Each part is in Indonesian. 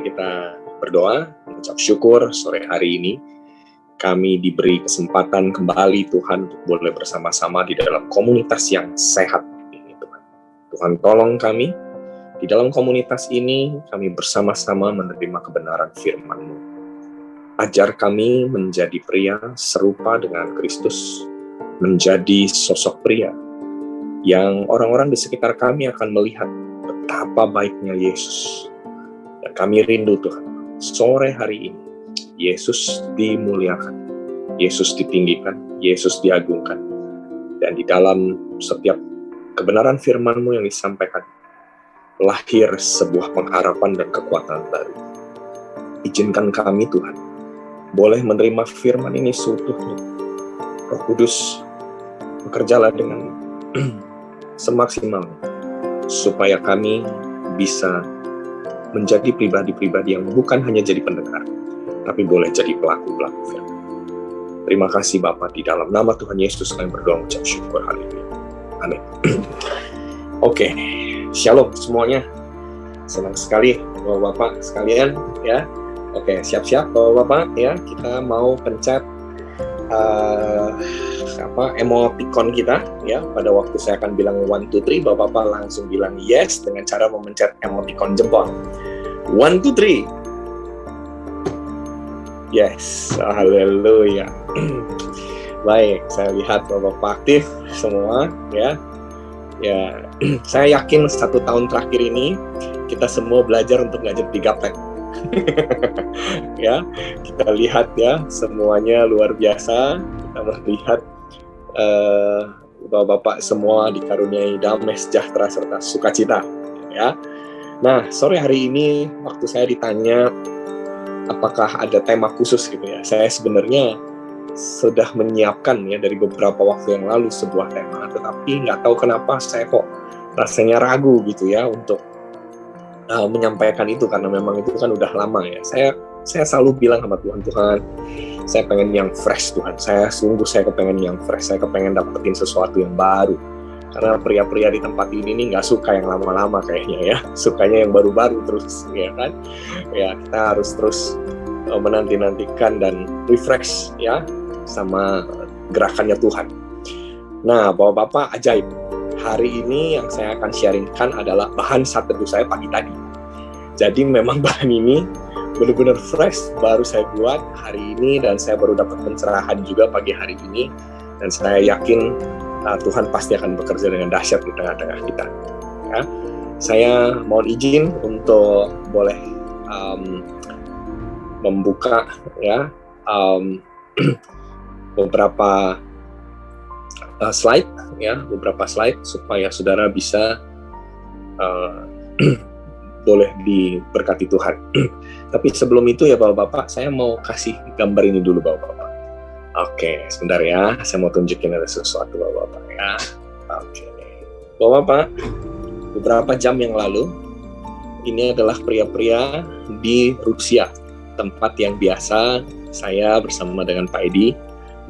kita berdoa, mengucap syukur sore hari ini. Kami diberi kesempatan kembali Tuhan untuk boleh bersama-sama di dalam komunitas yang sehat ini Tuhan. Tuhan tolong kami, di dalam komunitas ini kami bersama-sama menerima kebenaran firman-Mu. Ajar kami menjadi pria serupa dengan Kristus, menjadi sosok pria yang orang-orang di sekitar kami akan melihat betapa baiknya Yesus. Dan kami rindu Tuhan, sore hari ini Yesus dimuliakan, Yesus ditinggikan, Yesus diagungkan. Dan di dalam setiap kebenaran firman-Mu yang disampaikan, lahir sebuah pengharapan dan kekuatan baru. Izinkan kami Tuhan, boleh menerima firman ini seutuhnya. Roh Kudus, bekerjalah dengan semaksimalnya, supaya kami bisa menjadi pribadi-pribadi yang bukan hanya jadi pendengar, tapi boleh jadi pelaku-pelaku firman. Terima kasih Bapa, di dalam nama Tuhan Yesus kami berdoa mengucap syukur. Haleluya. Amin. Oke, shalom semuanya. Senang sekali Bapak-bapak sekalian ya. Oke, siap-siap Bapak-bapak ya. Kita mau pencet emoticon kita ya. Pada waktu saya akan bilang 1, 2, 3, Bapak-bapak langsung bilang yes dengan cara memencet emoticon jempol. 1, 2, 3. Yes, haleluya. Baik, saya lihat Bapak-bapak aktif semua ya. Ya, saya yakin 1 tahun terakhir ini kita semua belajar untuk ngajar 3 tek. Ya, kita lihat ya, semuanya luar biasa. Kita melihat Bapak-bapak semua dikaruniai damai sejahtera serta sukacita ya. Nah, sore hari ini waktu saya ditanya apakah ada tema khusus gitu ya, saya sebenarnya sudah menyiapkan ya dari beberapa waktu yang lalu sebuah tema, tetapi nggak tahu kenapa saya kok rasanya ragu gitu ya untuk menyampaikan itu, karena memang itu kan udah lama ya. Saya selalu bilang sama Tuhan, saya pengen yang fresh Tuhan, saya kepengen yang fresh, saya kepengen dapetin sesuatu yang baru. Karena pria-pria di tempat ini nih nggak suka yang lama-lama kayaknya ya, sukanya yang baru-baru terus ya kan. Ya, kita harus terus menanti-nantikan dan refresh ya sama gerakannya Tuhan. Nah, Bapak-bapak ajaib. Hari ini yang saya akan sharingkan adalah bahan saat teduh saya pagi tadi. Jadi memang bahan ini benar-benar fresh, baru saya buat hari ini dan saya baru dapat pencerahan juga pagi hari ini. Dan saya yakin Tuhan pasti akan bekerja dengan dahsyat di tengah-tengah kita. Ya. Saya mohon izin untuk boleh membuka ya beberapa slide supaya saudara bisa boleh diberkati Tuhan. Tapi sebelum itu ya Bapak-bapak, saya mau kasih gambar ini dulu Bapak-bapak. Oke, sebentar ya, saya mau tunjukin ada sesuatu Bapak-bapak ya. Oke, Bapak-bapak, beberapa jam yang lalu, ini adalah pria-pria di Rusia, tempat yang biasa saya bersama dengan Pak Edi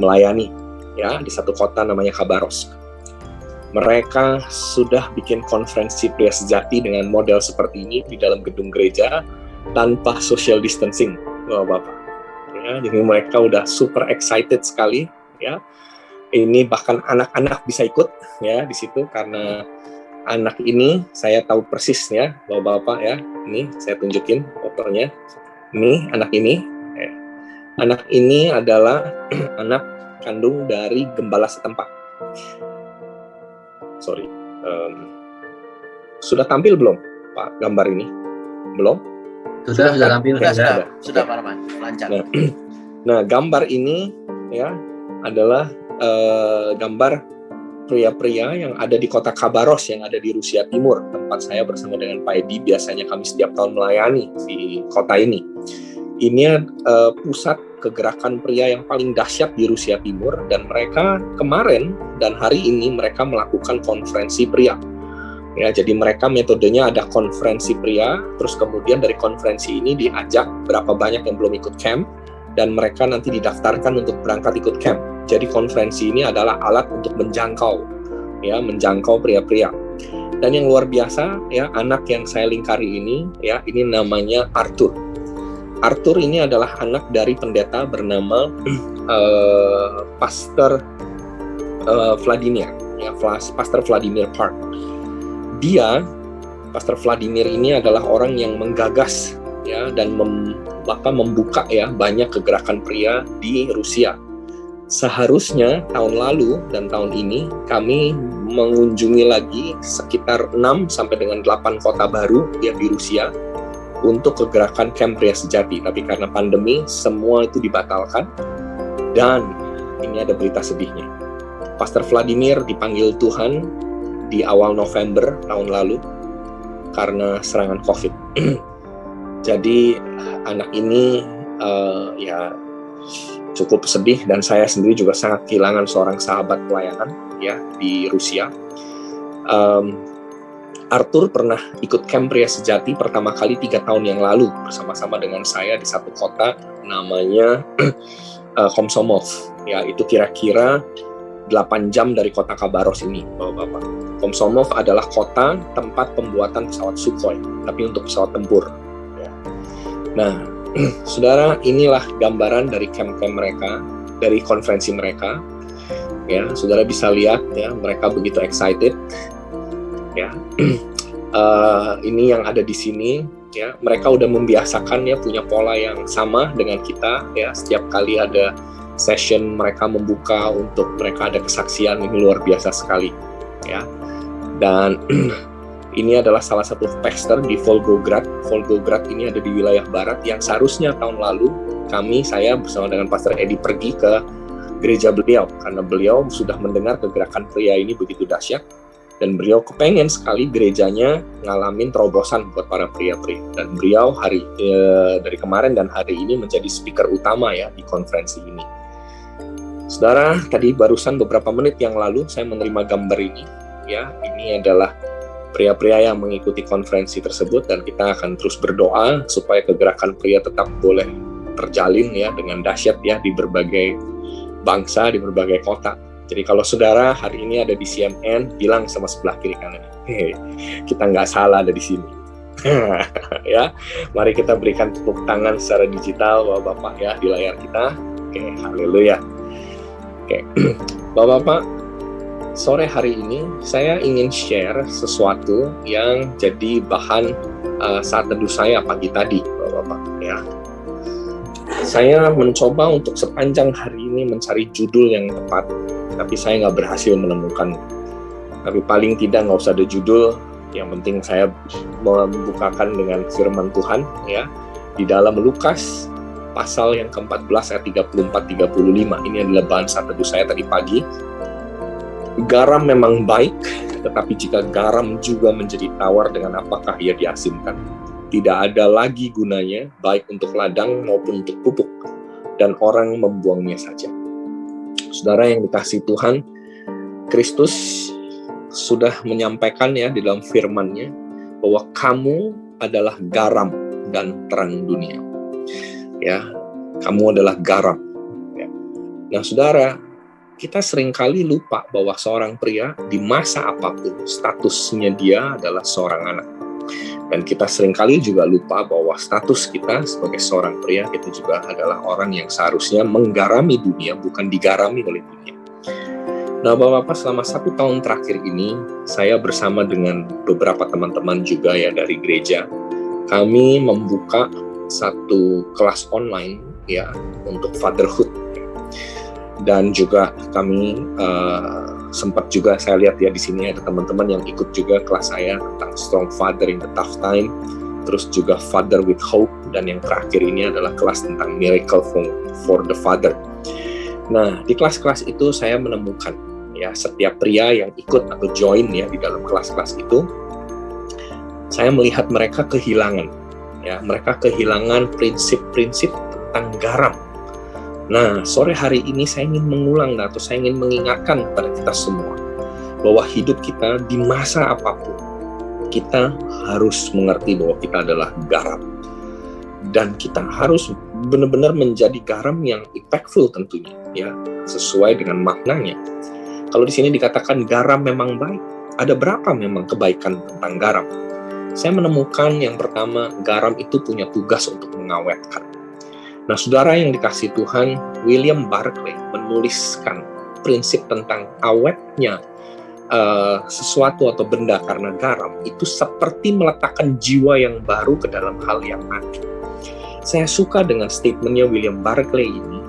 melayani ya di satu kota namanya Khabarovsk. Mereka sudah bikin konferensi pria sejati dengan model seperti ini di dalam gedung gereja tanpa social distancing, Bapak-bapak. Ya, jadi mereka udah super excited sekali ya. Ini bahkan anak-anak bisa ikut ya di situ, karena anak ini saya tahu persis ya Bapak-bapak ya. Ini saya tunjukin fotonya. Ini anak ini. Ya. Anak ini adalah anak kandung dari gembala setempat. Sorry. Sudah tampil belum Pak gambar ini? Belum? Sudah tampil. Sudah Pak Rahman, lancar. Nah, gambar ini ya adalah gambar pria-pria yang ada di kota Khabarovsk yang ada di Rusia Timur, tempat saya bersama dengan Pak Edi biasanya kami setiap tahun melayani di kota ini. Ini pusat kegerakan pria yang paling dahsyat di Rusia Timur, dan mereka kemarin dan hari ini mereka melakukan konferensi pria. Ya, jadi mereka metodenya ada konferensi pria, terus kemudian dari konferensi ini diajak berapa banyak yang belum ikut camp, dan mereka nanti didaftarkan untuk berangkat ikut camp. Jadi konferensi ini adalah alat untuk menjangkau pria-pria. Dan yang luar biasa ya, anak yang saya lingkari ini ya, ini namanya Arthur. Arthur ini adalah anak dari pendeta bernama Pastor Vladimir, ya, Pastor Vladimir Park. Pastor Vladimir ini adalah orang yang menggagas, ya, dan membuka, ya, banyak kegerakan pria di Rusia. Seharusnya tahun lalu dan tahun ini kami mengunjungi lagi sekitar 6 sampai dengan 8 kota baru, ya, di Rusia untuk kegerakan Camp Pria Sejati. Tapi karena pandemi semua itu dibatalkan, dan ini ada berita sedihnya. Pastor Vladimir dipanggil Tuhan di awal November tahun lalu karena serangan COVID. Jadi anak ini ya cukup sedih, dan saya sendiri juga sangat kehilangan seorang sahabat pelayanan, ya, di Rusia. Arthur pernah ikut Camp Pria Sejati pertama kali 3 tahun yang lalu bersama-sama dengan saya di satu kota namanya Komsomol, ya, itu kira-kira 8 jam dari kota Khabarovsk ini, Bapak-bapak. Komsomol adalah kota tempat pembuatan pesawat Sukhoi, tapi untuk pesawat tempur, ya. Nah, saudara, inilah gambaran dari camp-camp mereka, dari konferensi mereka, ya. Saudara bisa lihat, ya, mereka begitu excited, ya. Ini yang ada di sini, ya. Mereka udah membiasakan, ya, punya pola yang sama dengan kita, ya. Setiap kali ada session mereka membuka untuk mereka ada kesaksian, ini luar biasa sekali, ya. Dan ini adalah salah satu pastor di Volgograd. Volgograd ini ada di wilayah barat yang seharusnya tahun lalu saya bersama dengan Pastor Edi pergi ke gereja beliau karena beliau sudah mendengar kegerakan pria ini begitu dahsyat, dan beliau kepengen sekali gerejanya ngalamin terobosan buat para pria-pria. Dan beliau dari kemarin dan hari ini menjadi speaker utama, ya, di konferensi ini. Saudara, tadi barusan beberapa menit yang lalu saya menerima gambar ini, ya. Ini adalah pria-pria yang mengikuti konferensi tersebut, dan kita akan terus berdoa supaya kegerakan pria tetap boleh terjalin, ya, dengan dahsyat, ya, di berbagai bangsa, di berbagai kota. Jadi kalau saudara hari ini ada di CNN, bilang sama sebelah kiri kanan, kita nggak salah ada di sini. Ya, mari kita berikan tepuk tangan secara digital, Bapak-bapak, ya, di layar kita. Oke, haleluya. Oke, Bapak-bapak, sore hari ini saya ingin share sesuatu yang jadi bahan saat teduh saya pagi tadi, Bapak-bapak, ya. Saya mencoba untuk sepanjang hari ini mencari judul yang tepat, tapi saya nggak berhasil menemukan. Tapi paling tidak nggak usah ada judul, yang penting saya membukakan dengan firman Tuhan, ya, di dalam Lukas pasal yang ke-14 ayat 34-35. Ini adalah bahan saat teduh saya tadi pagi. Garam memang baik, tetapi jika garam juga menjadi tawar, dengan apakah ia diasinkan? Tidak ada lagi gunanya, baik untuk ladang maupun untuk pupuk, dan orang membuangnya saja. Saudara yang dikasihi Tuhan, Kristus sudah menyampaikan, ya, di dalam firman-Nya bahwa kamu adalah garam dan terang dunia. Ya, kamu adalah garam. Ya. Nah, saudara, kita seringkali lupa bahwa seorang pria di masa apapun statusnya dia adalah seorang anak. Dan kita seringkali juga lupa bahwa status kita sebagai seorang pria, kita juga adalah orang yang seharusnya menggarami dunia, bukan digarami oleh dunia. Nah, Bapak-bapak, selama 1 tahun terakhir ini, saya bersama dengan beberapa teman-teman juga, ya, dari gereja, kami membuka satu kelas online, ya, untuk fatherhood. Dan juga kami sempat juga, saya lihat, ya, di sini ada teman-teman yang ikut juga kelas saya tentang Strong Father in the Tough Time, terus juga Father with Hope, dan yang terakhir ini adalah kelas tentang Miracle for the Father. Nah, di kelas-kelas itu saya menemukan, ya, setiap pria yang ikut atau join, ya, di dalam kelas-kelas itu, saya melihat mereka kehilangan, ya, mereka kehilangan prinsip-prinsip tentang garam. Nah, sore hari ini saya ingin mengulang, atau saya ingin mengingatkan kepada kita semua bahwa hidup kita di masa apapun, kita harus mengerti bahwa kita adalah garam. Dan kita harus benar-benar menjadi garam yang impactful tentunya, ya, sesuai dengan maknanya. Kalau di sini dikatakan garam memang baik, ada berapa memang kebaikan tentang garam? Saya menemukan yang pertama, garam itu punya tugas untuk mengawetkan. Nah, saudara yang dikasihi Tuhan, William Barclay menuliskan prinsip tentang awetnya sesuatu atau benda karena garam itu seperti meletakkan jiwa yang baru ke dalam hal yang aneh. Saya suka dengan statementnya William Barclay ini.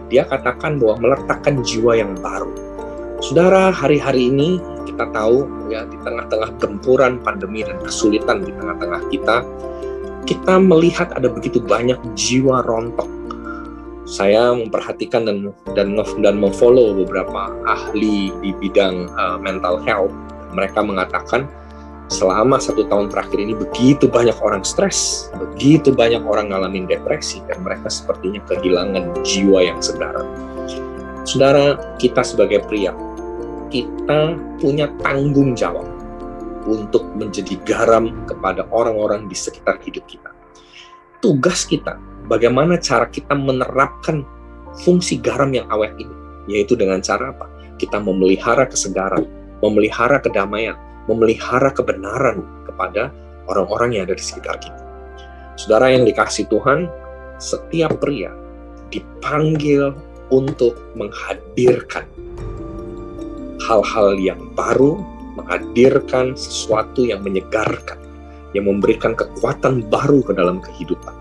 Dia katakan bahwa meletakkan jiwa yang baru. Saudara, hari-hari ini kita tahu ya, di tengah-tengah gempuran pandemi dan kesulitan di tengah-tengah kita melihat ada begitu banyak jiwa rontok. Saya memperhatikan dan memfollow beberapa ahli di bidang mental health. Mereka mengatakan selama 1 tahun terakhir ini begitu banyak orang stres, begitu banyak orang ngalamin depresi, dan mereka sepertinya kehilangan jiwa yang segar. Saudara, kita sebagai pria, kita punya tanggung jawab untuk menjadi garam kepada orang-orang di sekitar hidup kita. Tugas kita, bagaimana cara kita menerapkan fungsi garam yang awet ini, yaitu dengan cara apa? Kita memelihara kesegaran, memelihara kedamaian, memelihara kebenaran kepada orang-orang yang ada di sekitar kita. Saudara yang dikasihi Tuhan, setiap pria dipanggil untuk menghadirkan hal-hal yang baru, menghadirkan sesuatu yang menyegarkan, yang memberikan kekuatan baru ke dalam kehidupan,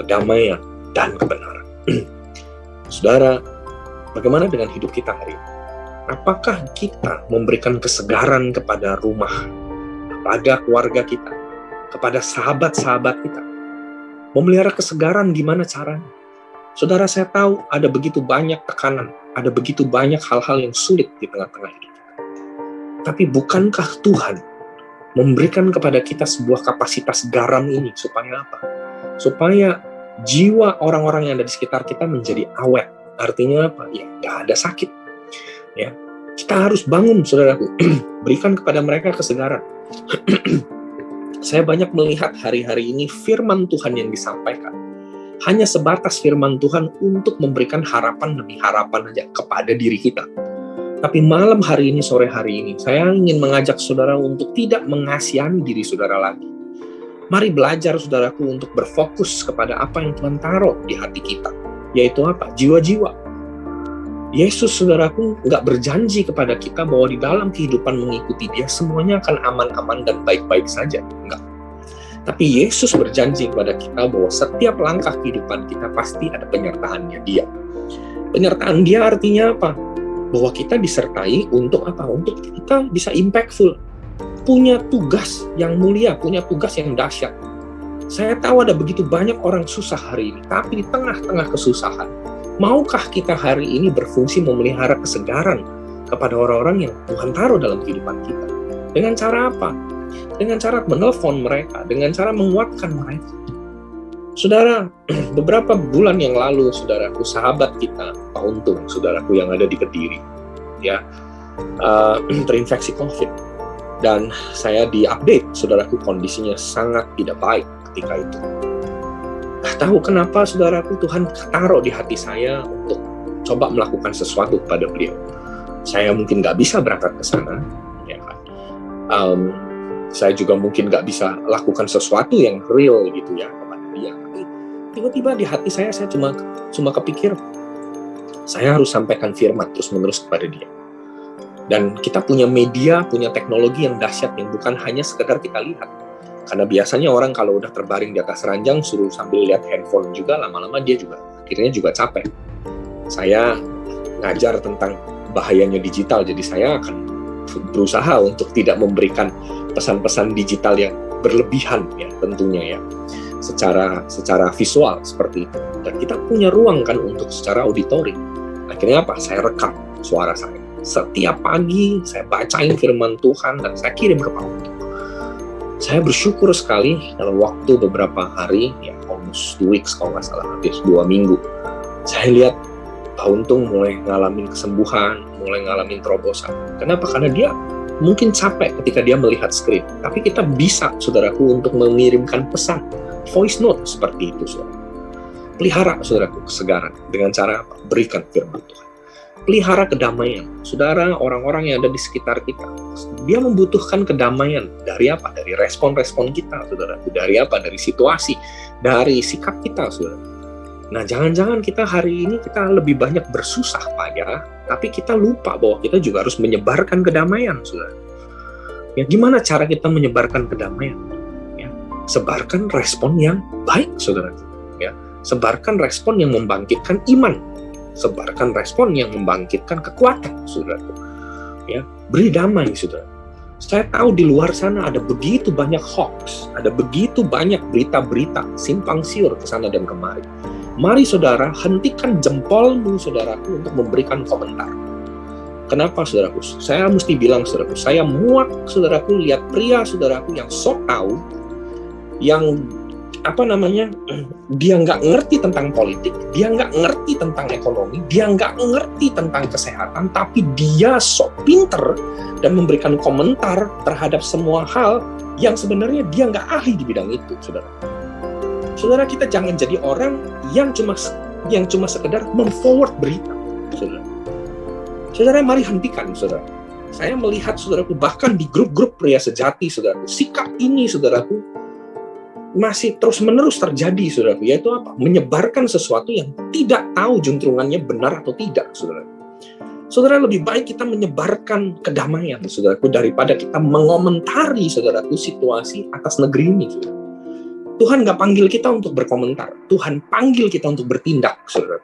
kedamaian, dan kebenaran. Saudara, bagaimana dengan hidup kita hari ini? Apakah kita memberikan kesegaran kepada rumah, kepada keluarga kita, kepada sahabat-sahabat kita? Memelihara kesegaran gimana caranya? Saudara, saya tahu ada begitu banyak tekanan, ada begitu banyak hal-hal yang sulit di tengah-tengah hidup kita. Tapi bukankah Tuhan memberikan kepada kita sebuah kapasitas garam ini supaya apa? Supaya jiwa orang-orang yang ada di sekitar kita menjadi awet. Artinya apa? Ya, nggak ada sakit. Ya, kita harus bangun, saudaraku. Berikan kepada mereka kesegaran. Saya banyak melihat hari-hari ini firman Tuhan yang disampaikan hanya sebatas firman Tuhan untuk memberikan harapan demi harapan aja kepada diri kita. Tapi malam hari ini, sore hari ini, saya ingin mengajak saudara untuk tidak mengasihani diri saudara lagi. Mari belajar, saudaraku, untuk berfokus kepada apa yang Tuhan taruh di hati kita. Yaitu apa? Jiwa-jiwa. Yesus, saudaraku, nggak berjanji kepada kita bahwa di dalam kehidupan mengikuti Dia semuanya akan aman-aman dan baik-baik saja. Enggak. Tapi Yesus berjanji kepada kita bahwa setiap langkah kehidupan kita pasti ada penyertaannya Dia. Penyertaan Dia artinya apa? Bahwa kita disertai untuk apa? Untuk kita bisa impactful. Punya tugas yang mulia, punya tugas yang dahsyat. Saya tahu ada begitu banyak orang susah hari ini, tapi di tengah-tengah kesusahan, maukah kita hari ini berfungsi memelihara kesegaran kepada orang-orang yang Tuhan taruh dalam kehidupan kita? Dengan cara apa? Dengan cara menelpon mereka, dengan cara menguatkan mereka. Saudara, beberapa bulan yang lalu, saudaraku, sahabat kita, Pak Untung, saudaraku yang ada di Kediri, ya, terinfeksi COVID. Dan saya diupdate, saudaraku, kondisinya sangat tidak baik ketika itu. Nggak tahu kenapa, saudaraku, Tuhan taruh di hati saya untuk coba melakukan sesuatu kepada beliau. Saya mungkin nggak bisa berangkat ke sana, ya kan. Saya juga mungkin nggak bisa lakukan sesuatu yang real gitu ya kepada dia. Tapi tiba-tiba di hati saya cuma kepikir, saya harus sampaikan firman terus-menerus kepada dia. Dan kita punya media, punya teknologi yang dahsyat yang bukan hanya sekedar kita lihat. Karena biasanya orang kalau udah terbaring di atas ranjang suruh sambil lihat handphone juga, lama-lama dia juga akhirnya juga capek. Saya ngajar tentang bahayanya digital, jadi saya akan berusaha untuk tidak memberikan pesan-pesan digital yang berlebihan ya tentunya ya secara visual seperti itu. Dan kita punya ruang kan untuk secara auditori. Akhirnya apa? Saya rekam suara saya. Setiap pagi saya bacain firman Tuhan dan saya kirim ke Pak Untung. Saya bersyukur sekali dalam waktu beberapa hari, ya almost 2 weeks kalau nggak salah, hampir 2 minggu, saya lihat Pak Untung mulai ngalamin kesembuhan, mulai ngalamin terobosan. Kenapa? Karena dia mungkin capek ketika dia melihat screen. Tapi kita bisa, saudaraku, untuk mengirimkan pesan, voice note seperti itu, saudara. Pelihara, saudaraku, kesegaran. Dengan cara apa? Berikan firman Tuhan. Pelihara kedamaian. Saudara, orang-orang yang ada di sekitar kita, dia membutuhkan kedamaian. Dari apa? Dari respon-respon kita, saudaraku. Dari apa? Dari situasi, dari sikap kita, saudara. Nah, jangan-jangan kita hari ini kita lebih banyak bersusah payah, tapi kita lupa bahwa kita juga harus menyebarkan kedamaian, saudara. Ya, gimana cara kita menyebarkan kedamaian? Ya, sebarkan respon yang baik, saudara. Ya, sebarkan respon yang membangkitkan iman, sebarkan respon yang membangkitkan kekuatan, saudara. Ya, beri damai, saudara. Saya tahu di luar sana ada begitu banyak hoax, ada begitu banyak berita-berita simpang siur ke sana dan kemari. Mari saudara, hentikan jempolmu saudaraku untuk memberikan komentar. Kenapa saudaraku? Saya mesti bilang saudaraku, saya muak saudaraku lihat pria saudaraku yang sok tahu, yang dia nggak ngerti tentang politik, dia nggak ngerti tentang ekonomi, dia nggak ngerti tentang kesehatan, tapi dia sok pinter dan memberikan komentar terhadap semua hal yang sebenarnya dia nggak ahli di bidang itu, saudara. Saudara, kita jangan jadi orang yang cuma sekedar memforward berita, saudara. Saudara, mari hentikan, saudara. Saya melihat saudaraku bahkan di grup-grup pria sejati, saudaraku, sikap ini, saudaraku, masih terus-menerus terjadi, saudaraku, yaitu apa? Menyebarkan sesuatu yang tidak tahu juntrungannya benar atau tidak, saudara. Saudara, lebih baik kita menyebarkan kedamaian, saudaraku, daripada kita mengomentari, saudaraku, situasi atas negeri ini, saudara. Tuhan nggak panggil kita untuk berkomentar. Tuhan panggil kita untuk bertindak, saudara.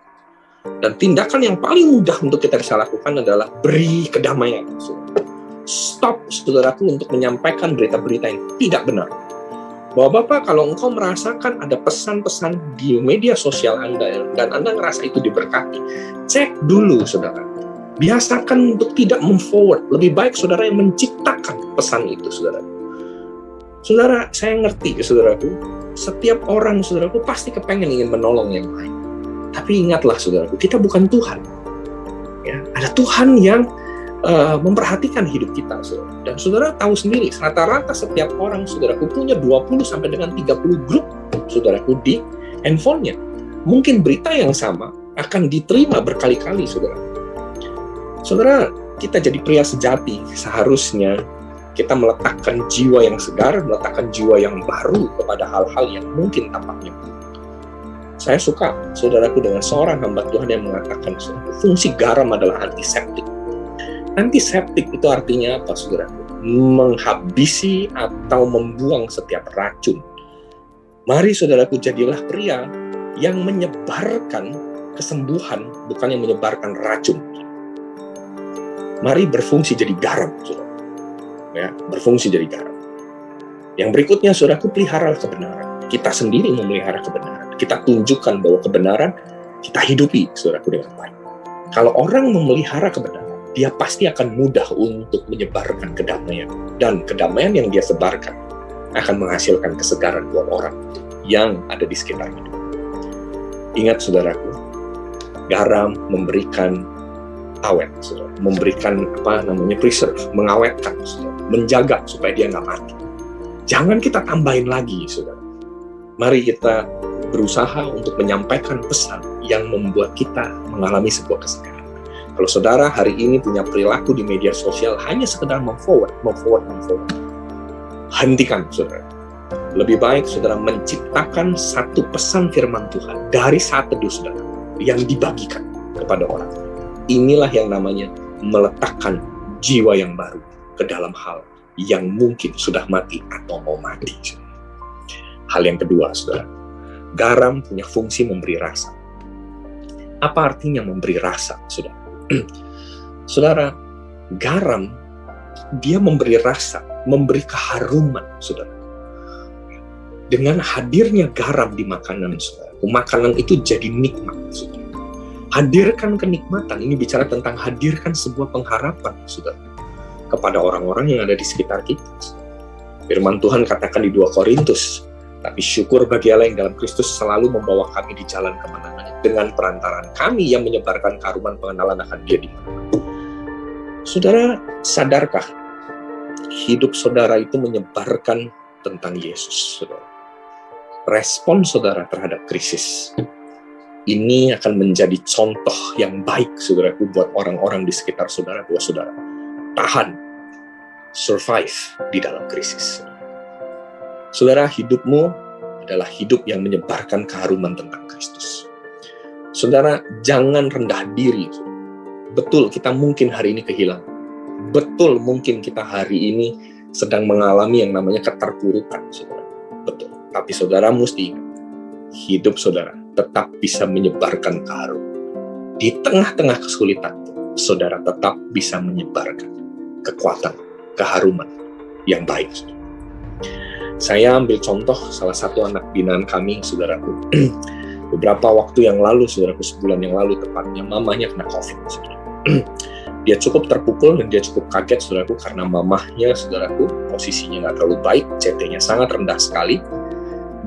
Dan tindakan yang paling mudah untuk kita bisa lakukan adalah beri kedamaian, saudara. Stop, saudaraku, untuk menyampaikan berita-berita yang tidak benar. Bapak-bapak, kalau engkau merasakan ada pesan-pesan di media sosial Anda dan Anda ngerasa itu diberkati, cek dulu, saudara. Biasakan untuk tidak mem-forward. Lebih baik saudara yang menciptakan pesan itu, saudara. Saudara, saya ngerti, saudaraku, setiap orang, saudaraku, pasti kepengen ingin menolong yang lain. Tapi ingatlah, saudaraku, kita bukan Tuhan. Ya, ada Tuhan yang memperhatikan hidup kita, saudara. Dan saudara tahu sendiri, rata-rata setiap orang, saudaraku, punya 20 sampai dengan 30 grup, saudaraku, di handphonenya. Mungkin berita yang sama akan diterima berkali-kali, saudara. Saudara, kita jadi pria sejati, seharusnya kita meletakkan jiwa yang segar, meletakkan jiwa yang baru kepada hal-hal yang mungkin tampaknya buruk. Saya suka, saudaraku, dengan seorang hamba Tuhan yang mengatakan, fungsi garam adalah antiseptik. Antiseptik itu artinya apa, saudaraku? Menghabisi atau membuang setiap racun. Mari, saudaraku, jadilah pria yang menyebarkan kesembuhan, bukan yang menyebarkan racun. Mari berfungsi jadi garam, saudara. Ya, berfungsi jadi garam. Yang berikutnya, saudaraku, pelihara kebenaran. Kita sendiri memelihara kebenaran. Kita tunjukkan bahwa kebenaran kita hidupi, saudaraku, dengan baik. Kalau orang memelihara kebenaran, dia pasti akan mudah untuk menyebarkan kedamaian. Dan kedamaian yang dia sebarkan akan menghasilkan kesegaran buat orang yang ada di sekitarnya. Ingat, saudaraku, garam memberikan awet, saudara. Memberikan preserve, mengawetkan, saudara. Menjaga supaya dia nggak mati. Jangan kita tambahin lagi, saudara. Mari kita berusaha untuk menyampaikan pesan yang membuat kita mengalami sebuah kesegaran. Kalau saudara hari ini punya perilaku di media sosial hanya sekedar mem-forward, hentikan, saudara. Lebih baik saudara menciptakan satu pesan firman Tuhan dari saat teduh saudara yang dibagikan kepada orang. Inilah yang namanya meletakkan jiwa yang baru ke dalam hal yang mungkin sudah mati atau mau mati. Hal yang kedua, saudara, garam punya fungsi memberi rasa. Apa artinya memberi rasa, saudara? Saudara, garam dia memberi rasa, memberi keharuman, saudara. Dengan hadirnya garam di makanan, saudara, makanan itu jadi nikmat, saudara. Hadirkan kenikmatan, ini bicara tentang hadirkan sebuah pengharapan, saudara, kepada orang-orang yang ada di sekitar kita. Firman Tuhan katakan di 2 Korintus, tapi syukur bagi Allah yang dalam Kristus selalu membawa kami di jalan kemenangan dengan perantaraan kami yang menyebarkan keharuman pengenalan akan Dia di mana-mana. Saudara, sadarkah hidup saudara itu menyebarkan tentang Yesus, saudara? Respon saudara terhadap krisis ini akan menjadi contoh yang baik, saudaraku, buat orang-orang di sekitar saudara, bahwa saudara tahan, survive di dalam krisis. Saudara, hidupmu adalah hidup yang menyebarkan keharuman tentang Kristus. Saudara, jangan rendah diri. Betul, kita mungkin hari ini kehilangan. Betul, mungkin kita hari ini sedang mengalami yang namanya keterpurukan, saudara. Betul. Tapi saudara mesti ingat, hidup saudara tetap bisa menyebarkan keharuman. Di tengah-tengah kesulitan, saudara tetap bisa menyebarkan kekuatan, keharuman yang baik. Saudara. Saya ambil contoh salah satu anak binaan kami, saudaraku. Beberapa waktu yang lalu, saudaraku, sebulan yang lalu tepatnya, mamanya kena COVID, saudara. Dia cukup terpukul dan dia cukup kaget, saudaraku, karena mamahnya, saudaraku, posisinya nggak terlalu baik, CT-nya sangat rendah sekali.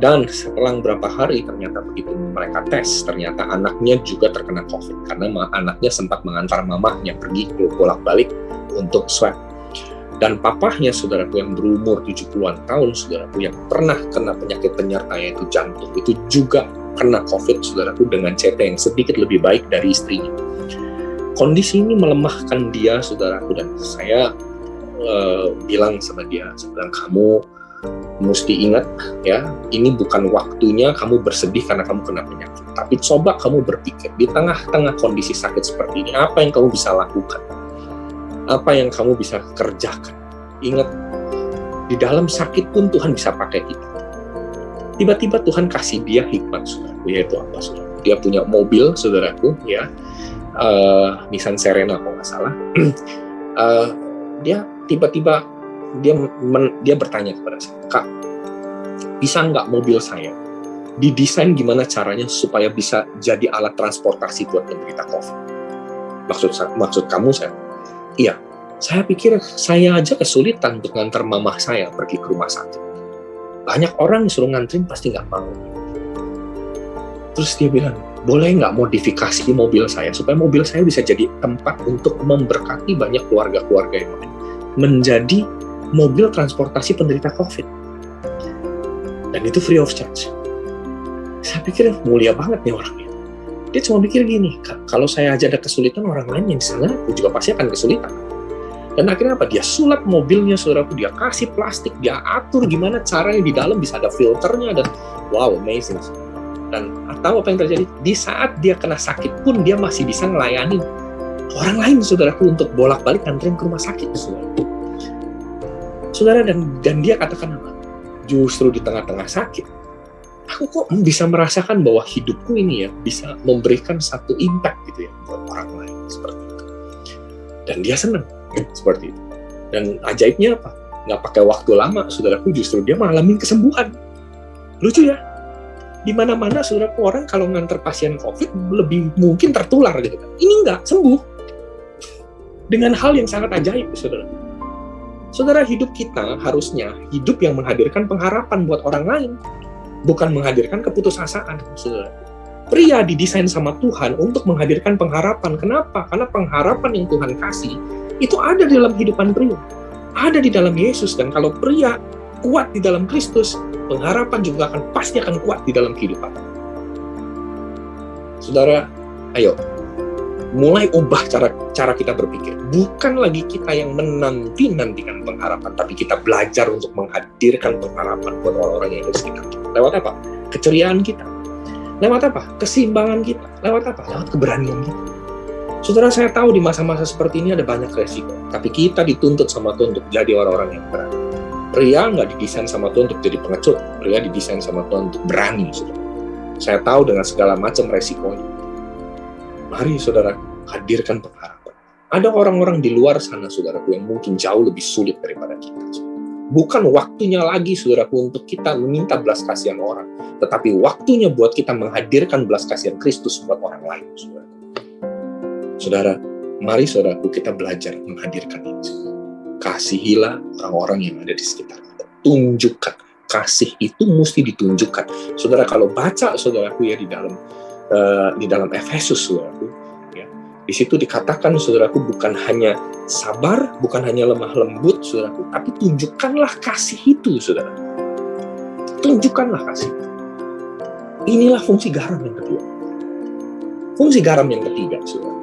Dan setelah beberapa hari, ternyata begitu mereka tes, ternyata anaknya juga terkena COVID, karena anaknya sempat mengantar mamahnya pergi bolak-balik untuk swab. Dan papahnya, saudaraku, yang berumur 70-an tahun, saudaraku, yang pernah kena penyakit penyerta yaitu jantung, itu juga kena COVID, saudaraku, dengan CT yang sedikit lebih baik dari istrinya. Kondisi ini melemahkan dia, saudaraku, dan saya bilang sama dia, saya bilang, kamu mesti ingat, ya, ini bukan waktunya kamu bersedih karena kamu kena penyakit. Tapi coba kamu berpikir, di tengah-tengah kondisi sakit seperti ini, apa yang kamu bisa lakukan? Apa yang kamu bisa kerjakan? Ingat, di dalam sakit pun Tuhan bisa pakai kita. Tiba-tiba Tuhan kasih dia hikmat, saudaraku, yaitu apa, saudaraku? Dia punya mobil, saudaraku, ya, Nissan Serena kalau nggak salah. Dia tiba-tiba dia bertanya kepada saya, Kak, bisa nggak mobil saya didesain gimana caranya supaya bisa jadi alat transportasi buat penderita COVID? Maksud kamu, saya? Iya, saya pikir saya aja kesulitan untuk ngantar mamah saya pergi ke rumah sakit. Banyak orang disuruh nganterin pasti nggak mau. Terus dia bilang, boleh nggak modifikasi mobil saya supaya mobil saya bisa jadi tempat untuk memberkati banyak keluarga-keluarga yang lain, menjadi mobil transportasi penderita COVID. Dan itu free of charge. Saya pikir mulia banget nih orangnya. Dia cuma pikir gini, kalau saya aja ada kesulitan, orang lain yang di sana juga pasti akan kesulitan. Dan akhirnya apa? Dia sulap mobilnya, saudaraku, dia kasih plastik, dia atur gimana caranya di dalam bisa ada filternya, dan wow, amazing. Dan tahu apa yang terjadi? Di saat dia kena sakit pun dia masih bisa melayani orang lain, saudaraku, untuk bolak-balik nganterin ke rumah sakit, saudaraku. Saudara, dan dia katakan apa? Justru di tengah-tengah sakit, aku kok bisa merasakan bahwa hidupku ini ya bisa memberikan satu impact gitu ya buat orang lain, seperti itu. Dan dia senang ya, seperti itu. Dan ajaibnya apa? Nggak pakai waktu lama, saudaraku, justru dia mengalami kesembuhan. Lucu ya? Di mana-mana, saudaraku, orang kalau nganter pasien COVID lebih mungkin tertular gitu kan. Ini nggak, sembuh. Dengan hal yang sangat ajaib, saudara. Saudara, hidup kita harusnya hidup yang menghadirkan pengharapan buat orang lain, bukan menghadirkan keputusasaan, saudara. Pria didesain sama Tuhan untuk menghadirkan pengharapan. Kenapa? Karena pengharapan yang Tuhan kasih itu ada di dalam kehidupan pria, ada di dalam Yesus. Dan kalau pria kuat di dalam Kristus, pengharapan juga pasti akan kuat di dalam kehidupan. Saudara, ayo mulai ubah cara kita berpikir. Bukan lagi kita yang menantikan pengharapan, tapi kita belajar untuk menghadirkan pengharapan buat orang-orang yang ada di sekitar kita. Lewat apa? Keceriaan kita. Lewat apa? Keseimbangan kita. Lewat apa? Lewat keberanian kita. Saudara, saya tahu di masa-masa seperti ini ada banyak resiko, tapi kita dituntut sama Tuhan untuk jadi orang-orang yang berani. Pria nggak didesain sama Tuhan untuk jadi pengecut. Pria didesain sama Tuhan untuk berani, saudara. Saya tahu dengan segala macam resikonya. Mari, saudara, hadirkan pengharapan. Ada orang-orang di luar sana, saudaraku, yang mungkin jauh lebih sulit daripada kita. Bukan waktunya lagi, saudaraku, untuk kita meminta belas kasihan orang, tetapi waktunya buat kita menghadirkan belas kasihan Kristus buat orang lain, saudara. Saudara, mari, saudaraku, kita belajar menghadirkan itu. Kasihilah orang-orang yang ada di sekitar kita. Tunjukkan. Kasih itu mesti ditunjukkan. Saudara, kalau baca, saudaraku, ya, di dalam Efesus, saudaraku, ya, di situ dikatakan, saudaraku, bukan hanya sabar, bukan hanya lemah lembut, saudaraku, tapi tunjukkanlah kasih itu, saudara. Tunjukkanlah kasih. Inilah fungsi garam yang kedua. Fungsi garam yang ketiga, saudara.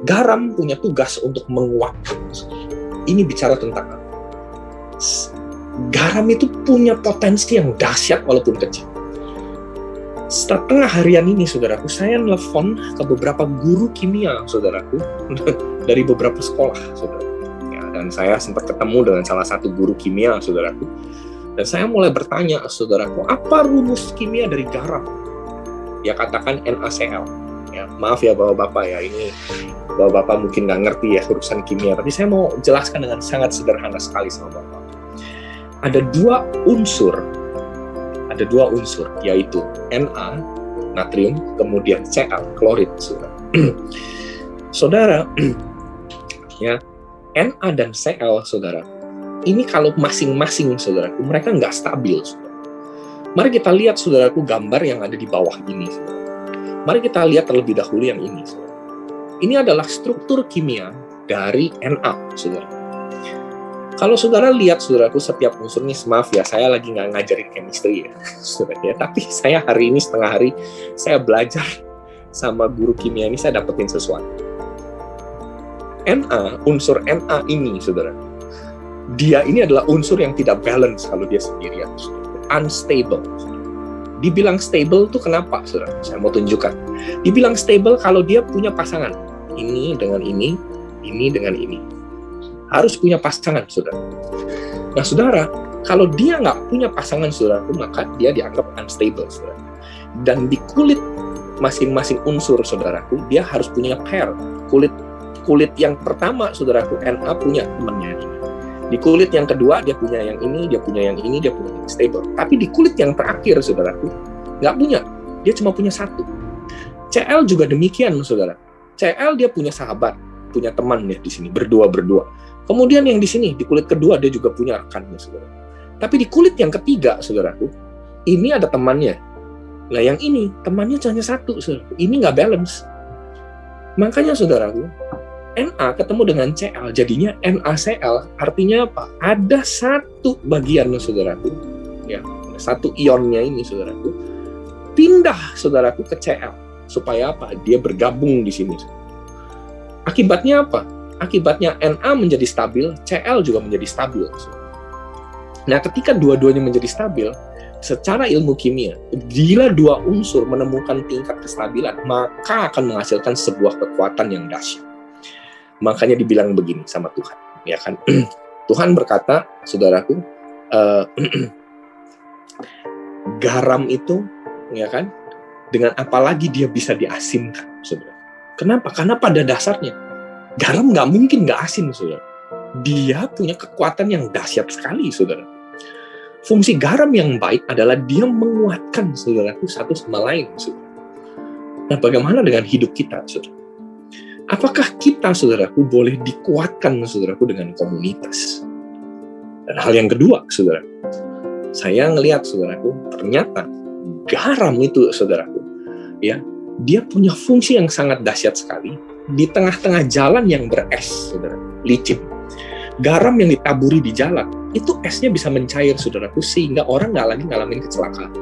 Garam punya tugas untuk menguatkan. Ini bicara tentang apa? Garam itu punya potensi yang dahsyat walaupun kecil. Setengah harian ini, saudaraku, saya nelfon ke beberapa guru kimia, saudaraku, dari beberapa sekolah, saudara. Ya, dan saya sempat ketemu dengan salah satu guru kimia, saudaraku. Dan saya mulai bertanya, saudaraku, apa rumus kimia dari garam? Dia katakan NaCl. Ya, maaf ya bapak-bapak ya, ini bapak-bapak mungkin nggak ngerti ya urusan kimia, tapi saya mau jelaskan dengan sangat sederhana sekali sama bapak. Ada dua unsur, yaitu Na, natrium, kemudian Cl, klorid, saudara. Saudara, ya, Na dan Cl, saudara, ini kalau masing-masing, saudaraku, mereka nggak stabil, saudara. Mari kita lihat, saudaraku, gambar yang ada di bawah ini, saudara. Mari kita lihat terlebih dahulu yang ini, saudara. Ini adalah struktur kimia dari Na, saudara. Kalau saudara lihat, saudaraku, setiap unsur ini, maaf ya, saya lagi nggak ngajarin chemistry ya, saudara ya. Tapi saya hari ini setengah hari, saya belajar sama guru kimia ini, saya dapetin sesuatu. Unsur Na ini, saudara, dia ini adalah unsur yang tidak balance kalau dia sendirian, unstable. Dibilang stable tuh kenapa, saudara? Saya mau tunjukkan. Dibilang stable kalau dia punya pasangan. Ini dengan ini dengan ini. Harus punya pasangan, saudara. Nah, saudara, kalau dia nggak punya pasangan, saudara, maka dia dianggap unstable, saudara. Dan di kulit masing-masing unsur, saudaraku, dia harus punya pair. Kulit yang pertama, saudaraku, Na punya temannya ini. Di kulit yang kedua, dia punya yang ini, dia punya yang ini, dia punya yang stable. Tapi di kulit yang terakhir, saudaraku, nggak punya. Dia cuma punya satu. Cl juga demikian, saudara. Cl dia punya sahabat, punya teman ya di sini, berdua. Kemudian yang di sini, di kulit kedua, dia juga punya rekannya, saudara. Tapi di kulit yang ketiga, saudaraku, ini ada temannya. Nah, yang ini, temannya hanya satu, saudaraku. Ini nggak balance. Makanya, saudaraku, Na ketemu dengan Cl, jadinya NaCl, artinya apa? Ada satu bagian, saudaraku, ya, satu ionnya ini, saudaraku, pindah, saudaraku, ke Cl, supaya apa? Dia bergabung di sini. Akibatnya apa? Akibatnya Na menjadi stabil, Cl juga menjadi stabil. Nah, ketika dua-duanya menjadi stabil, secara ilmu kimia, bila dua unsur menemukan tingkat kestabilan, maka akan menghasilkan sebuah kekuatan yang dahsyat. Makanya dibilang begini sama Tuhan, ya kan? Tuhan berkata, saudaraku, garam itu, ya kan? Dengan apa lagi dia bisa diasinkan, saudara? Kenapa? Karena pada dasarnya garam nggak mungkin nggak asin, saudara. Dia punya kekuatan yang dahsyat sekali, saudara. Fungsi garam yang baik adalah dia menguatkan, saudaraku, satu sama lain, saudara. Nah, bagaimana dengan hidup kita, saudara? Apakah kita, saudaraku, boleh dikuatkan, saudaraku, dengan komunitas? Dan hal yang kedua, saudara, saya ngelihat, saudaraku, ternyata garam itu, saudaraku, ya, dia punya fungsi yang sangat dahsyat sekali di tengah-tengah jalan yang beres, saudara, licin. Garam yang ditaburi di jalan, itu esnya bisa mencair, saudaraku, sehingga orang nggak lagi ngalamin kecelakaan.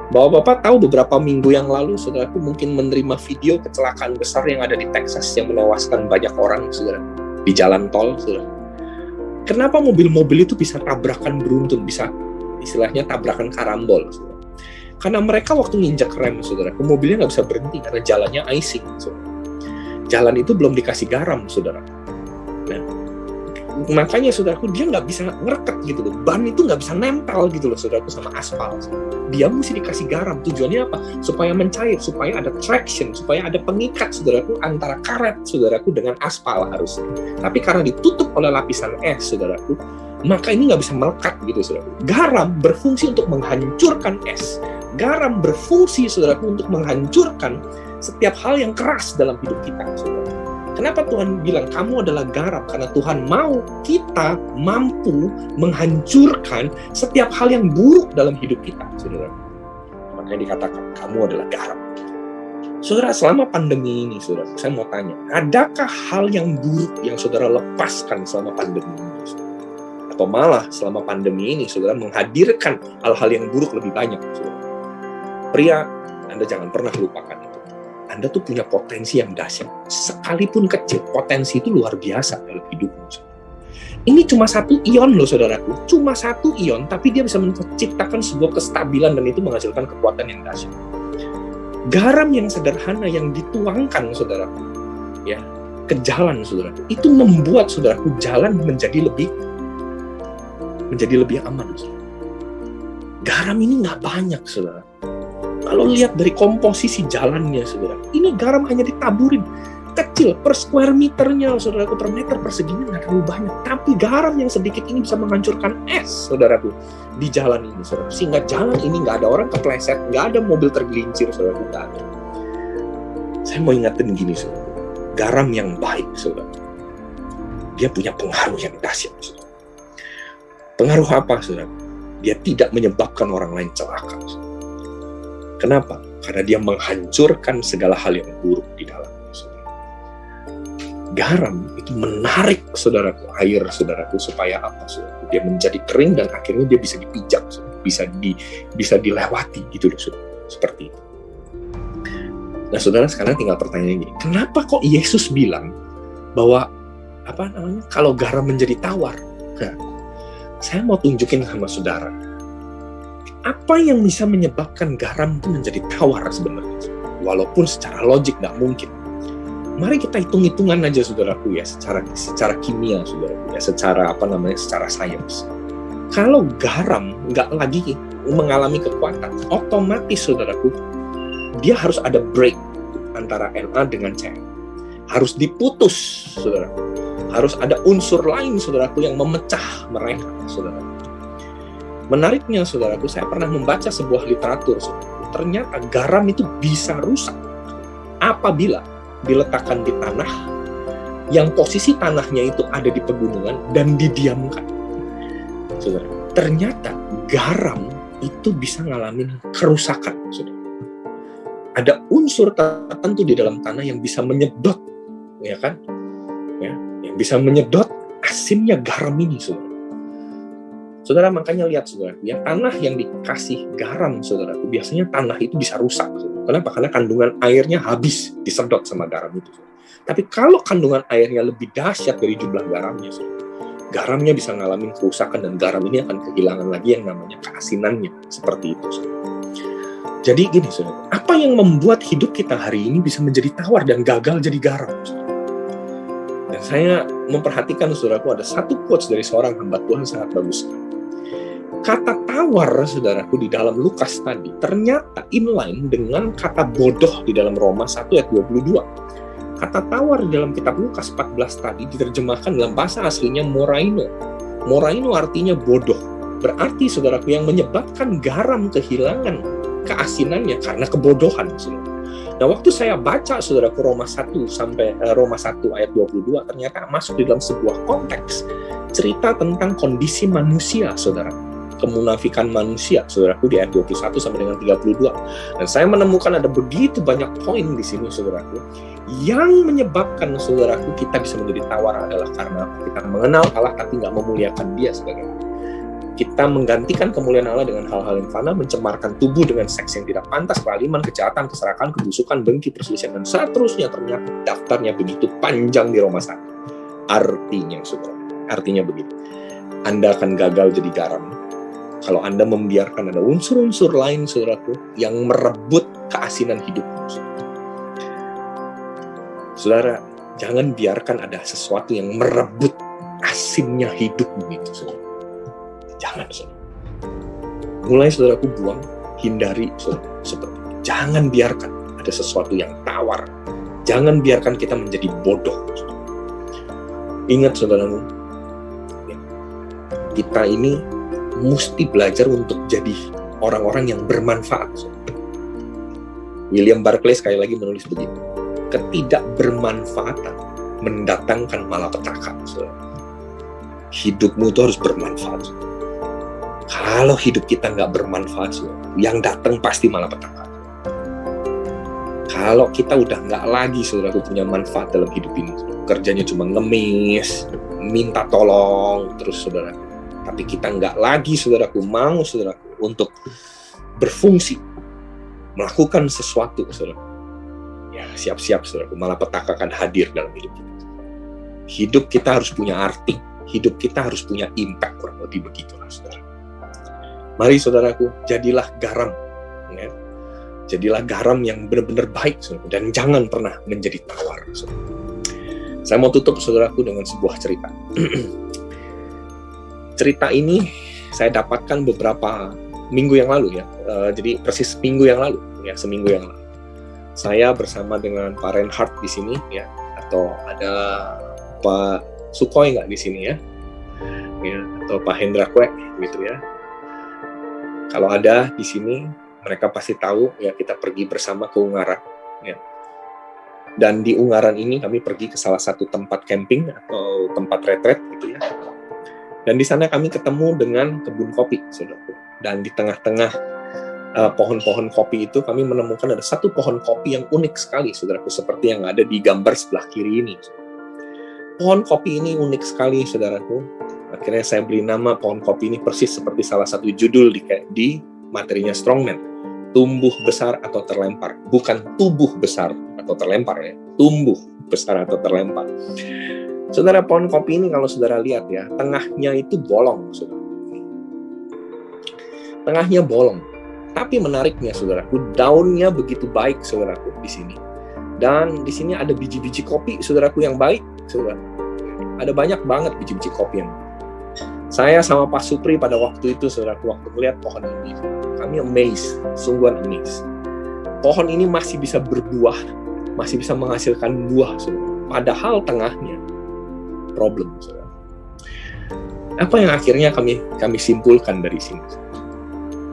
Bapak-bapak tahu beberapa minggu yang lalu, saudaraku, mungkin menerima video kecelakaan besar yang ada di Texas yang menewaskan banyak orang, saudara, di jalan tol, saudara. Kenapa mobil-mobil itu bisa tabrakan beruntun, bisa istilahnya tabrakan karambol, saudara? Karena mereka waktu nginjak rem, saudara, mobilnya nggak bisa berhenti karena jalannya icing, saudara. Jalan itu belum dikasih garam, saudara. Nah, makanya, saudaraku, dia nggak bisa ngereket gitu loh. Ban itu nggak bisa nempel gitu loh, saudaraku, sama aspal. Dia mesti dikasih garam. Tujuannya apa? Supaya mencair, supaya ada traction, supaya ada pengikat, saudaraku, antara karet, saudaraku, dengan aspal harusnya. Tapi karena ditutup oleh lapisan es, saudaraku, maka ini nggak bisa melekat gitu, saudaraku. Garam berfungsi untuk menghancurkan es. Garam berfungsi, saudaraku, untuk menghancurkan setiap hal yang keras dalam hidup kita, saudara. Kenapa Tuhan bilang kamu adalah garam? Karena Tuhan mau kita mampu menghancurkan setiap hal yang buruk dalam hidup kita, saudara. Makanya dikatakan kamu adalah garam. Saudara, selama pandemi ini, saudara, saya mau tanya, adakah hal yang buruk yang saudara lepaskan selama pandemi ini? Saudara? Atau malah selama pandemi ini, saudara, menghadirkan hal-hal yang buruk lebih banyak, saudara. Pria, Anda jangan pernah lupakan itu. Anda tuh punya potensi yang dahsyat. Sekalipun kecil, potensi itu luar biasa dalam hidupmu. Ini cuma satu ion loh, saudaraku. Cuma satu ion, tapi dia bisa menciptakan sebuah kestabilan dan itu menghasilkan kekuatan yang dahsyat. Garam yang sederhana yang dituangkan, saudaraku, ya, ke jalan, saudaraku, itu membuat, saudaraku, jalan menjadi lebih aman, saudara. Garam ini nggak banyak, saudara. Kalau lihat dari komposisi jalannya, saudara, ini garam hanya ditaburin kecil per square meternya, saudaraku, per meter persegi nggak terlalu banyak. Tapi garam yang sedikit ini bisa menghancurkan es, saudaraku, di jalan ini, saudara. Sehingga jalan ini nggak ada orang kepleset, nggak ada mobil tergelincir, saudaraku, nggak ada. Saya mau ingatin gini, saudara. Garam yang baik, saudara, dia punya pengaruh yang dahsyat, saudara. Pengaruh apa, saudara? Dia tidak menyebabkan orang lain celaka, saudara. Kenapa? Karena dia menghancurkan segala hal yang buruk di dalamnya, saudara. Garam itu menarik, saudaraku, air, saudaraku, supaya apa, saudaraku? Dia menjadi kering dan akhirnya dia bisa dipijak, saudara. Bisa dilewati, gitu loh, saudara. Seperti itu. Nah, saudara, sekarang tinggal pertanyaan gini, kenapa kok Yesus bilang bahwa kalau garam menjadi tawar? Nah, saya mau tunjukin sama saudara, apa yang bisa menyebabkan garam itu menjadi tawar sebenarnya? Walaupun secara logik nggak mungkin. Mari kita hitung-hitungan aja, saudaraku, ya, secara kimia, saudaraku, ya, secara sains. Kalau garam nggak lagi mengalami kekuatan, otomatis, saudaraku, dia harus ada break antara Na dengan Cl. Harus diputus, saudaraku. Harus ada unsur lain, saudaraku, yang memecah mereka, saudaraku. Menariknya, saudaraku, saya pernah membaca sebuah literatur, saudaraku. Ternyata garam itu bisa rusak apabila diletakkan di tanah yang posisi tanahnya itu ada di pegunungan dan didiamkan. Saudara, ternyata garam itu bisa ngalamin kerusakan, saudara. Ada unsur tertentu di dalam tanah yang bisa menyedot, ya kan? Ya, yang bisa menyedot asinnya garam ini, saudara. Saudara, makanya lihat, saudara, ya, tanah yang dikasih garam, saudara, biasanya tanah itu bisa rusak, saudara. Kenapa? Karena kandungan airnya habis disedot sama garam itu, saudara. Tapi kalau kandungan airnya lebih dahsyat dari jumlah garamnya, saudara, garamnya bisa ngalamin kerusakan dan garam ini akan kehilangan lagi yang namanya keasinannya, seperti itu, saudara. Jadi gini, saudara, apa yang membuat hidup kita hari ini bisa menjadi tawar dan gagal jadi garam, saudara? Dan saya memperhatikan, saudaraku, ada satu quotes dari seorang hamba Tuhan sangat bagus. Kata tawar, saudaraku, di dalam Lukas tadi ternyata inline dengan kata bodoh di dalam Roma 1 ayat 22. Kata tawar di dalam kitab Lukas 14 tadi diterjemahkan dalam bahasa aslinya moraino. Moraino artinya bodoh. Berarti, saudaraku, yang menyebabkan garam kehilangan keasinannya karena kebodohan, saudara. Nah, waktu saya baca, saudaraku, Roma 1 ayat 22 ternyata masuk di dalam sebuah konteks cerita tentang kondisi manusia, saudara. Kemunafikan manusia, saudaraku, di ayat 21 sampai dengan 32. Dan saya menemukan ada begitu banyak poin di sini, saudaraku, yang menyebabkan, saudaraku, kita bisa menjadi tawar adalah karena kita mengenal Allah tapi nggak memuliakan Dia sebagai Allah. Kita menggantikan kemuliaan Allah dengan hal-hal yang fana, mencemarkan tubuh dengan seks yang tidak pantas, kezaliman, kejahatan, keserakahan, kebusukan, dengki, perselisihan, dan seterusnya. Ternyata daftarnya begitu panjang di Roma 1. Artinya, saudara, artinya begitu. Anda akan gagal jadi garam kalau Anda membiarkan ada unsur-unsur lain, saudaraku, yang merebut keasinan hidupmu. Saudara, jangan biarkan ada sesuatu yang merebut asinnya hidupmu itu, saudara. Jangan, saudara. Mulai, saudaraku, buang, hindari, saudara, seperti itu. Jangan biarkan ada sesuatu yang tawar. Jangan biarkan kita menjadi bodoh, saudara. Ingat, saudaraku, kita ini mesti belajar untuk jadi orang-orang yang bermanfaat, saudara. William Barclay sekali lagi menulis begitu. Ketidakbermanfaatan mendatangkan malapetaka, saudara. Hidupmu itu harus bermanfaat, saudara. Kalau hidup kita nggak bermanfaat, yang datang pasti malapetaka. Kalau kita udah nggak lagi, saudara, punya manfaat dalam hidup ini, kerjanya cuma ngemis, minta tolong, terus, saudara. Tapi kita nggak lagi, saudaraku, mau, saudaraku, untuk berfungsi, melakukan sesuatu, saudara. Ya, siap-siap, saudaraku, malapetaka akan hadir dalam hidup kita. Hidup kita harus punya arti, hidup kita harus punya impact, kurang lebih begitulah, saudara. Mari, saudaraku, jadilah garam, ya. Jadilah garam yang benar-benar baik, saudaraku, dan jangan pernah menjadi tawar. Saudara. Saya mau tutup, saudaraku, dengan sebuah cerita. Cerita ini saya dapatkan beberapa minggu yang lalu ya. Jadi persis minggu yang lalu ya, seminggu yang lalu. Saya bersama dengan Pak Reinhardt di sini ya, atau ada Pak Sukhoi nggak di sini ya, atau Pak Hendra Kwek gitu ya. Kalau ada di sini, mereka pasti tahu ya, kita pergi bersama ke Ungaran ya. Dan di Ungaran ini kami pergi ke salah satu tempat camping atau tempat retret gitu ya. Dan di sana kami ketemu dengan kebun kopi, saudaraku. Dan di tengah-tengah pohon-pohon kopi itu kami menemukan ada satu pohon kopi yang unik sekali, saudaraku, seperti yang ada di gambar sebelah kiri ini. Pohon kopi ini unik sekali, saudaraku. Akhirnya saya beri nama pohon kopi ini persis seperti salah satu judul di materinya Strongman. Tumbuh besar atau terlempar. Bukan tubuh besar atau terlempar ya. Tumbuh besar atau terlempar. Saudara, pohon kopi ini kalau saudara lihat ya, tengahnya itu bolong, saudara. Tengahnya bolong. Tapi menariknya, saudaraku, daunnya begitu baik, saudaraku, di sini. Dan di sini ada biji-biji kopi, saudaraku, yang baik, saudara. Ada banyak banget biji-biji kopi yang baik. Saya sama Pak Supri pada waktu itu, saudaraku, waktu melihat pohon ini, kami amazed, sungguhan amazed. Pohon ini masih bisa berbuah, masih bisa menghasilkan buah, saudara. Padahal tengahnya problem, saudara. Apa yang akhirnya kami simpulkan dari sini?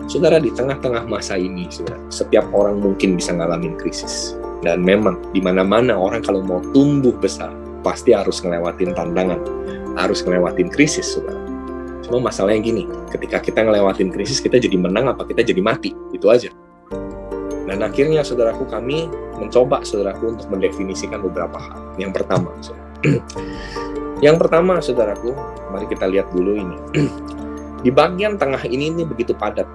Saudara, di tengah-tengah masa ini, saudara, setiap orang mungkin bisa ngalamin krisis. Dan memang di mana-mana orang kalau mau tumbuh besar, pasti harus ngelewatin tantangan, harus ngelewatin krisis, saudara. Cuma masalahnya gini, ketika kita ngelewatin krisis, kita jadi menang apa kita jadi mati, itu aja. Dan akhirnya, saudaraku, kami mencoba, saudaraku, untuk mendefinisikan beberapa hal. Yang pertama, saudara. Yang pertama, saudaraku, mari kita lihat dulu ini. Di bagian tengah ini begitu padat.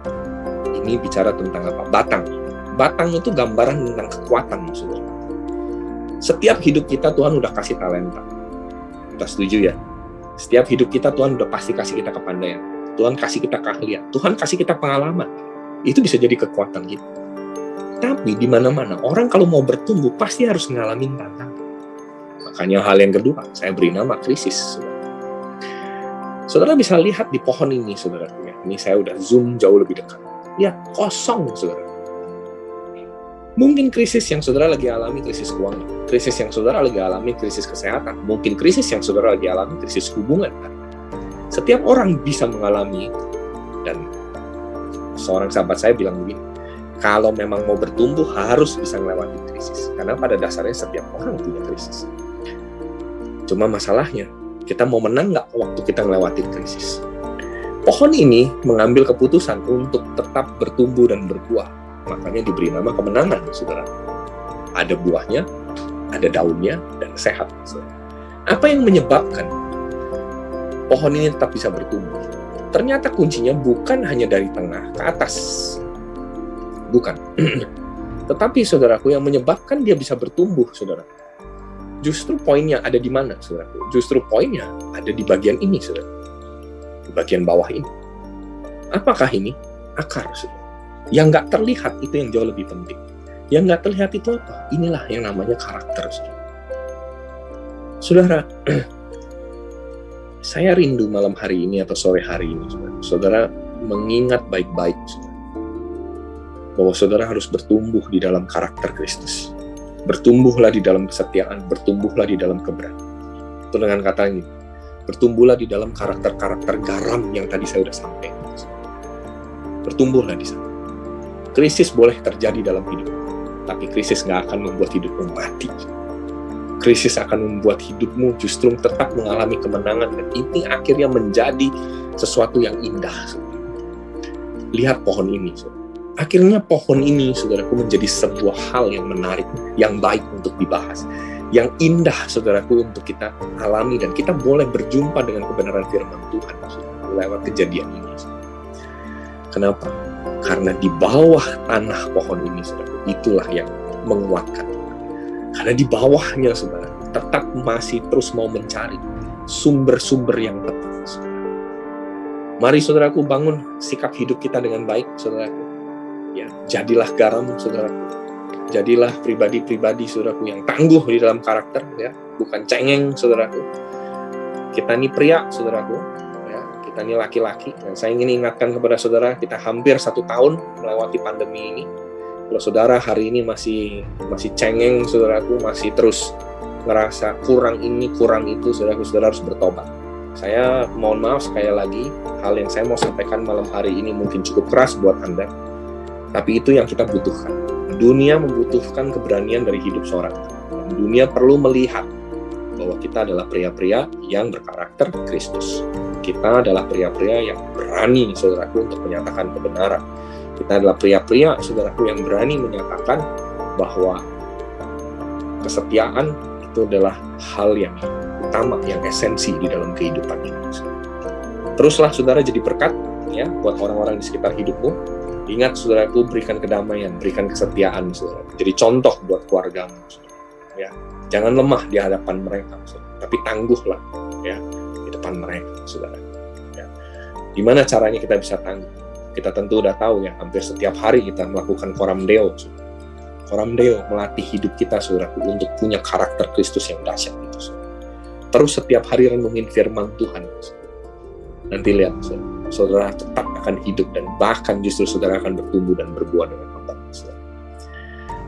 Ini bicara tentang apa? Batang. Batang itu gambaran tentang kekuatan, saudara. Setiap hidup kita Tuhan udah kasih talenta. Kita setuju ya? Setiap hidup kita Tuhan udah pasti kasih kita kepandaian. Tuhan kasih kita keahlian. Tuhan kasih kita pengalaman. Itu bisa jadi kekuatan kita. Tapi di mana-mana orang kalau mau bertumbuh pasti harus ngalamin tantangan. Makanya hal yang kedua, saya beri nama krisis. Saudara bisa lihat di pohon ini, saudara. Ini saya udah zoom jauh lebih dekat. Ya, kosong, saudara. Mungkin krisis yang saudara lagi alami krisis keuangan, krisis yang saudara lagi alami krisis kesehatan, mungkin krisis yang saudara lagi alami krisis hubungan. Setiap orang bisa mengalami, dan seorang sahabat saya bilang begini, kalau memang mau bertumbuh harus bisa melewati krisis, karena pada dasarnya setiap orang punya krisis. Cuma masalahnya, kita mau menang nggak waktu kita melewati krisis? Pohon ini mengambil keputusan untuk tetap bertumbuh dan berbuah. Makanya diberi nama kemenangan, saudara. Ada buahnya, ada daunnya, dan sehat, saudara. Apa yang menyebabkan pohon ini tetap bisa bertumbuh? Ternyata kuncinya bukan hanya dari tengah ke atas. Bukan. Tetapi, saudaraku, yang menyebabkan dia bisa bertumbuh, saudara. Justru poinnya ada di mana, saudaraku? Justru poinnya ada di bagian ini, saudara. Di bagian bawah ini. Apakah ini? Akar, saudara. Yang nggak terlihat itu yang jauh lebih penting. Yang nggak terlihat itu apa? Inilah yang namanya karakter, saudara. Saudara, saya rindu malam hari ini atau sore hari ini, saudara. Saudara mengingat baik-baik, saudara, bahwa saudara harus bertumbuh di dalam karakter Kristus. Bertumbuhlah di dalam kesetiaan, bertumbuhlah di dalam keberanian. Itu dengan kata ini, bertumbuhlah di dalam karakter-karakter garam yang tadi saya sudah sampaikan. Bertumbuhlah di sana. Krisis boleh terjadi dalam hidup, tapi krisis nggak akan membuat hidupmu mati. Krisis akan membuat hidupmu justru tetap mengalami kemenangan, dan ini akhirnya menjadi sesuatu yang indah. Lihat pohon ini, saudara. Akhirnya pohon ini, saudaraku, menjadi sebuah hal yang menarik, yang baik untuk dibahas, yang indah, saudaraku, untuk kita alami, dan kita boleh berjumpa dengan kebenaran firman Tuhan, saudaraku, lewat kejadian ini. Kenapa? Karena di bawah tanah pohon ini, saudara, itulah yang menguatkan. Karena di bawahnya, saudara, tetap masih terus mau mencari sumber-sumber yang tepat, saudara. Mari, saudaraku, bangun sikap hidup kita dengan baik, saudaraku. Ya, jadilah garam, saudaraku. Jadilah pribadi-pribadi, saudaraku, yang tangguh di dalam karakter, ya, bukan cengeng, saudaraku. Kita ini pria, saudaraku, ya, kita ini laki-laki. Dan saya ingin ingatkan kepada saudara, kita hampir 1 tahun melewati pandemi ini. Kalau saudara hari ini masih cengeng, saudaraku, masih terus ngerasa kurang ini, kurang itu, saudaraku, saudara harus bertobat. Saya mohon maaf sekali lagi, hal yang saya mau sampaikan malam hari ini mungkin cukup keras buat Anda, tapi itu yang kita butuhkan. Dunia membutuhkan keberanian dari hidup seorang. Dunia perlu melihat bahwa kita adalah pria-pria yang berkarakter Kristus. Kita adalah pria-pria yang berani, saudaraku, untuk menyatakan kebenaran. Kita adalah pria-pria, saudaraku, yang berani menyatakan bahwa kesetiaan itu adalah hal yang utama, yang esensi di dalam kehidupan ini. Teruslah saudara jadi berkat, ya, buat orang-orang di sekitar hidupmu. Ingat, saudaraku, berikan kedamaian, berikan kesetiaan, saudara. Jadi contoh buat keluargamu, saudara. Ya, jangan lemah di hadapan mereka, saudara, tapi tangguhlah, ya, di depan mereka, saudara. Ya. Gimana caranya kita bisa tangguh? Kita tentu udah tahu, ya, hampir setiap hari kita melakukan Coram Deo, saudara. Coram Deo melatih hidup kita, saudaraku, untuk punya karakter Kristus yang dahsyat itu, saudara. Terus setiap hari renungin firman Tuhan, saudara. Nanti lihat, saudara tetap akan hidup dan bahkan justru saudara akan bertumbuh dan berbuah dengan mantap, saudara.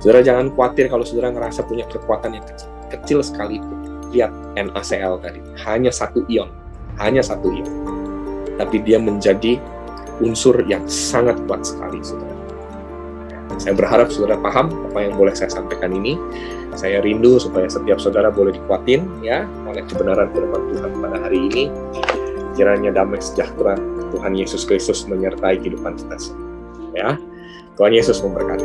Saudara jangan khawatir kalau saudara ngerasa punya kekuatan yang kecil sekalipun. Lihat NaCl tadi, hanya 1 ion, tapi dia menjadi unsur yang sangat kuat sekali, saudara. Saya berharap saudara paham apa yang boleh saya sampaikan ini. Saya rindu supaya setiap saudara boleh dikuatin, ya, oleh kebenaran firman Tuhan pada hari ini. Kiranya damai sejahtera Tuhan Yesus Kristus menyertai kehidupan kita semua. Ya, Tuhan Yesus memberkati.